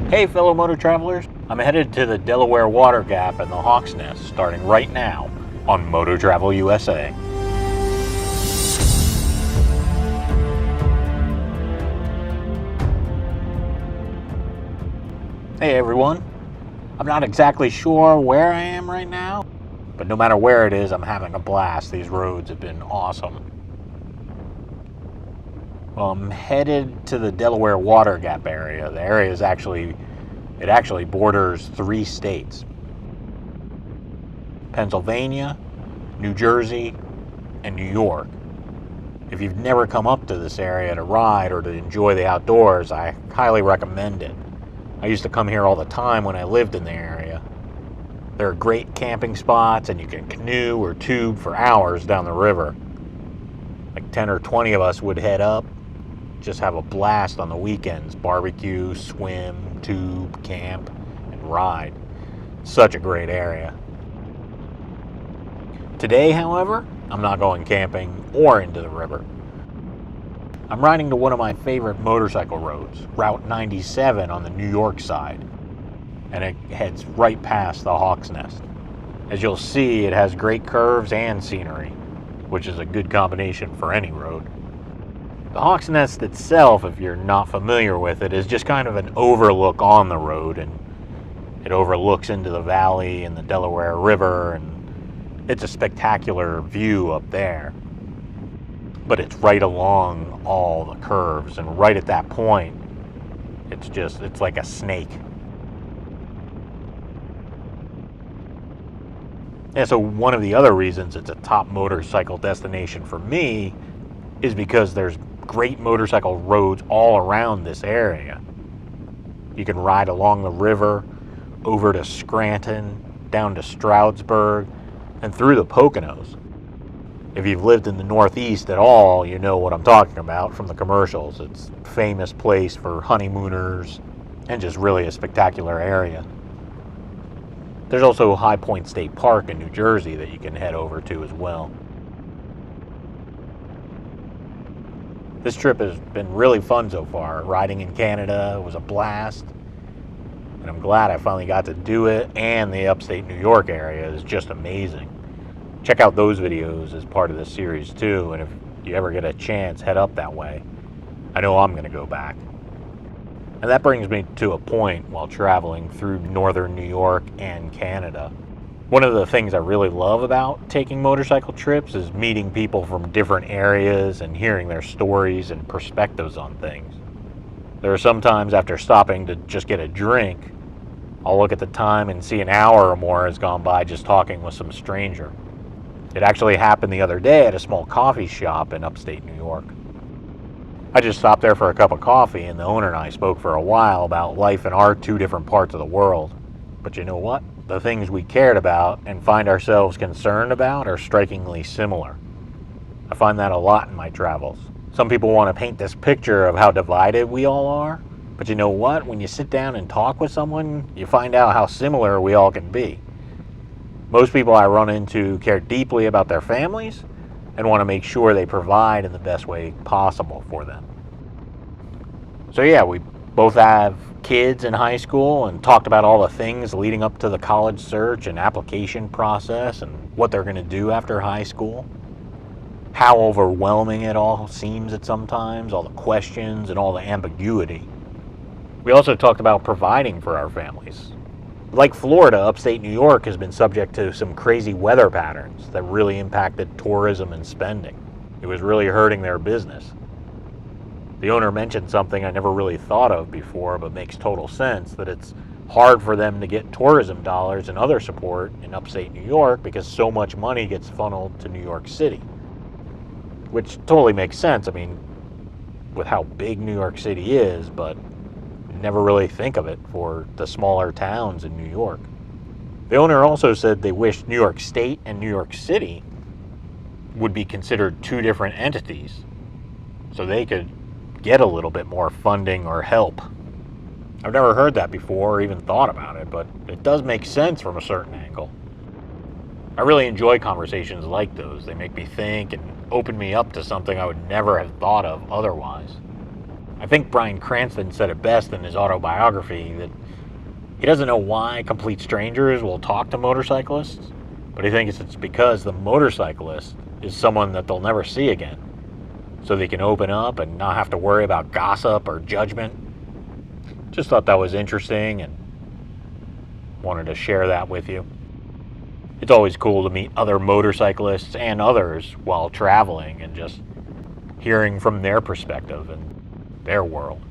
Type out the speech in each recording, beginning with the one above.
Hey fellow motor travelers, I'm headed to the Delaware Water Gap and the Hawk's Nest starting right now on Moto Travel USA. Hey everyone, I'm not exactly sure where I am right now, but no matter where it is, I'm having a blast. These roads have been awesome. Well, I'm headed to the Delaware Water Gap area. The area is actually borders 3 states: Pennsylvania, New Jersey, and New York. If you've never come up to this area to ride or to enjoy the outdoors, I highly recommend it. I used to come here all the time when I lived in the area. There are great camping spots, and you can canoe or tube for hours down the river. Like 10 or 20 of us would head up, just have a blast on the weekends, barbecue, swim, tube, camp, and ride. Such a great area. Today, however, I'm not going camping or into the river. I'm riding to one of my favorite motorcycle roads, Route 97 on the New York side, and it heads right past the Hawk's Nest. As you'll see, it has great curves and scenery, which is a good combination for any road. The Hawk's Nest itself, if you're not familiar with it, is just kind of an overlook on the road, and it overlooks into the valley and the Delaware River, and it's a spectacular view up there. But it's right along all the curves, and right at that point, it's like a snake. And so one of the other reasons it's a top motorcycle destination for me is because there's great motorcycle roads all around this area. You can ride along the river, over to Scranton, down to Stroudsburg, and through the Poconos. If you've lived in the Northeast at all, you know what I'm talking about from the commercials. It's a famous place for honeymooners and just really a spectacular area. There's also High Point State Park in New Jersey that you can head over to as well. This trip has been really fun so far. Riding in Canada was a blast, and I'm glad I finally got to do it, and the upstate New York area is just amazing. Check out those videos as part of this series too, and if you ever get a chance, head up that way. I know I'm going to go back. And that brings me to a point while traveling through northern New York and Canada. One of the things I really love about taking motorcycle trips is meeting people from different areas and hearing their stories and perspectives on things. There are some times after stopping to just get a drink, I'll look at the time and see an hour or more has gone by just talking with some stranger. It actually happened the other day at a small coffee shop in upstate New York. I just stopped there for a cup of coffee, and the owner and I spoke for a while about life in our 2 different parts of the world. But you know what? The things we cared about and find ourselves concerned about are strikingly similar. I find that a lot in my travels. Some people want to paint this picture of how divided we all are, but you know what? When you sit down and talk with someone, you find out how similar we all can be. Most people I run into care deeply about their families and want to make sure they provide in the best way possible for them. So yeah, we both have kids in high school and talked about all the things leading up to the college search and application process and what they're going to do after high school. How overwhelming it all seems at sometimes, all the questions and all the ambiguity. We also talked about providing for our families. Like Florida, upstate New York has been subject to some crazy weather patterns that really impacted tourism and spending. It was really hurting their business. The owner mentioned something I never really thought of before, but makes total sense, that it's hard for them to get tourism dollars and other support in upstate New York because so much money gets funneled to New York City. Which totally makes sense, I mean, with how big New York City is, but never really think of it for the smaller towns in New York. The owner also said they wished New York State and New York City would be considered 2 different entities so they could get a little bit more funding or help. I've never heard that before or even thought about it, but it does make sense from a certain angle. I really enjoy conversations like those. They make me think and open me up to something I would never have thought of otherwise. I think Bryan Cranston said it best in his autobiography that he doesn't know why complete strangers will talk to motorcyclists, but he thinks it's because the motorcyclist is someone that they'll never see again, so they can open up and not have to worry about gossip or judgment. Just thought that was interesting and wanted to share that with you. It's always cool to meet other motorcyclists and others while traveling and just hearing from their perspective and their world.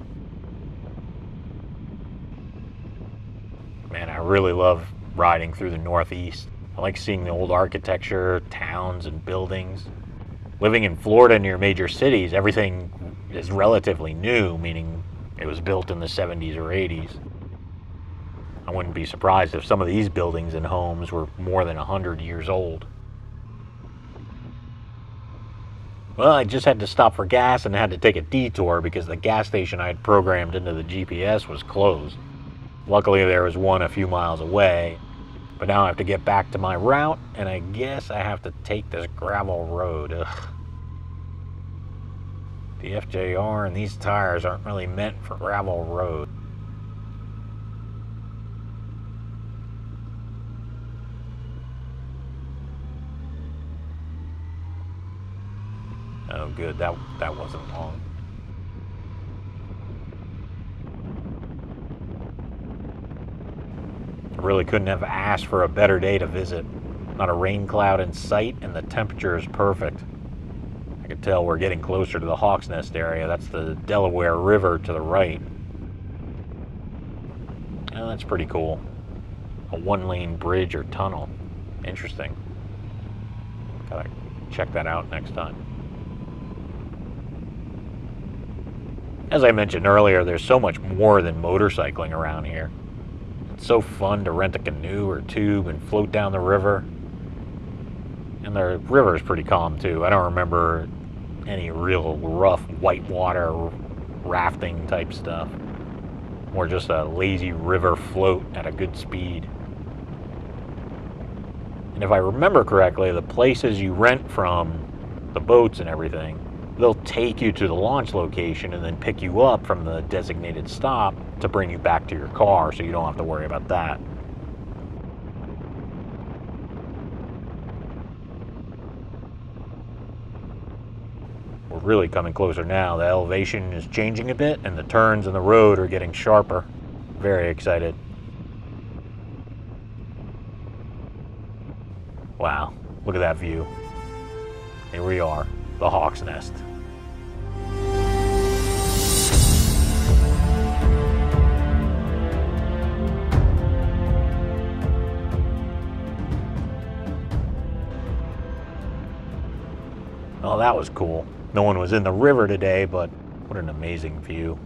Man, I really love riding through the Northeast. I like seeing the old architecture, towns and buildings. Living in Florida near major cities, everything is relatively new, meaning it was built in the 70s or 80s. I wouldn't be surprised if some of these buildings and homes were more than 100 years old. Well, I just had to stop for gas and had to take a detour because the gas station I had programmed into the GPS was closed. Luckily, there was one a few miles away, but now I have to get back to my route, and I guess I have to take this gravel road. Ugh. The FJR and these tires aren't really meant for gravel road. Oh, good. That wasn't long. I really couldn't have asked for a better day to visit. Not a rain cloud in sight, and the temperature is perfect. I could tell we're getting closer to the Hawk's Nest area. That's the Delaware River to the right. Oh, that's pretty cool. A one-lane bridge or tunnel. Interesting. Gotta check that out next time. As I mentioned earlier, there's so much more than motorcycling around here. It's so fun to rent a canoe or tube and float down the river. And the river is pretty calm too. I don't remember any real rough whitewater rafting type stuff. More just a lazy river float at a good speed. And if I remember correctly, the places you rent from, the boats and everything, they'll take you to the launch location and then pick you up from the designated stop to bring you back to your car, so you don't have to worry about that. We're really coming closer now. The elevation is changing a bit and the turns in the road are getting sharper. Very excited. Wow, look at that view. Here we are, the Hawk's Nest. Oh, that was cool. No one was in the river today, but what an amazing view.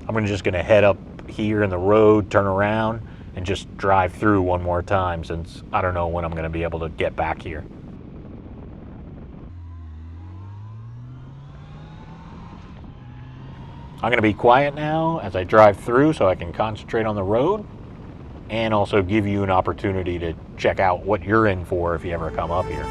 I'm just gonna head up here in the road, turn around, and just drive through one more time since I don't know when I'm gonna be able to get back here. I'm gonna be quiet now as I drive through so I can concentrate on the road and also give you an opportunity to check out what you're in for if you ever come up here.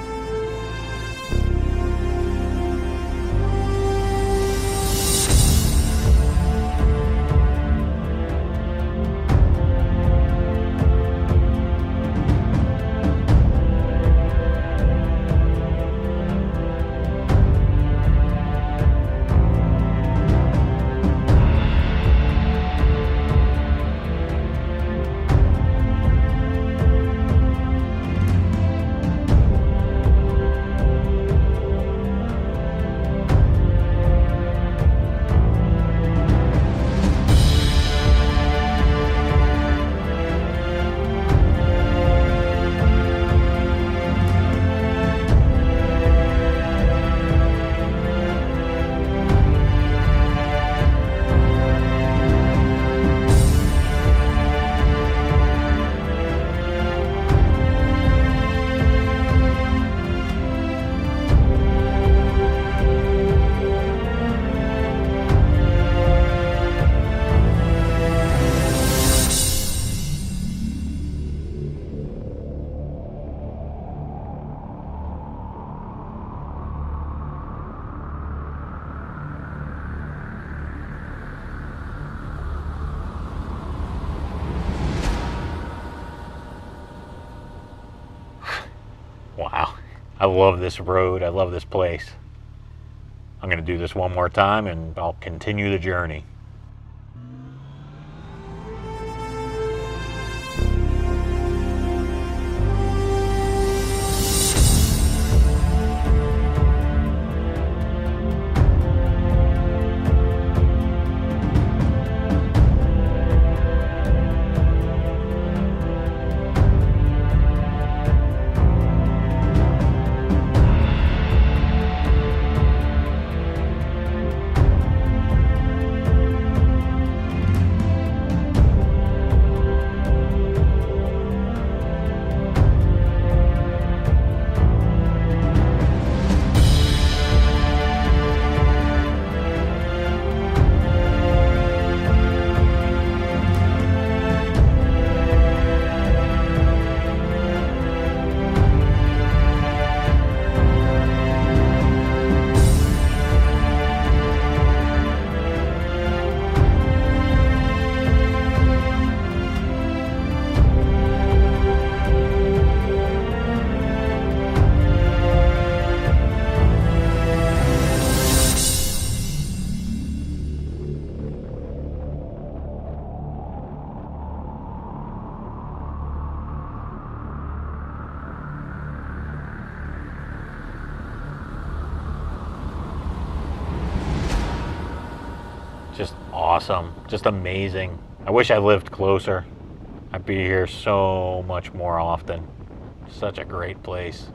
I love this road. I love this place. I'm going to do this one more time and I'll continue the journey. Just awesome, just amazing. I wish I lived closer. I'd be here so much more often. Such a great place.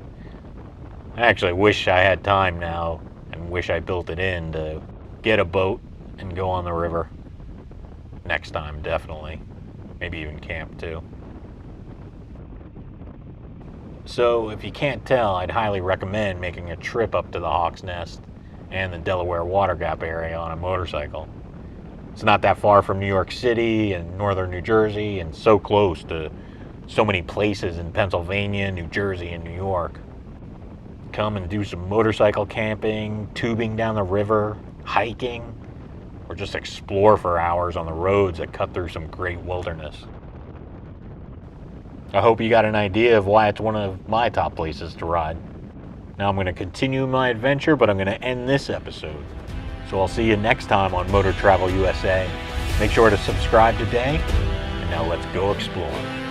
I actually wish I had time now and wish I built it in to get a boat and go on the river. Next time, definitely. Maybe even camp too. So if you can't tell, I'd highly recommend making a trip up to the Hawk's Nest and the Delaware Water Gap area on a motorcycle. It's not that far from New York City and northern New Jersey, and so close to so many places in Pennsylvania, New Jersey, and New York. Come and do some motorcycle camping, tubing down the river, hiking, or just explore for hours on the roads that cut through some great wilderness. I hope you got an idea of why it's one of my top places to ride. Now I'm going to continue my adventure, but I'm going to end this episode. So I'll see you next time on Moto Travel USA. Make sure to subscribe today, and now let's go explore.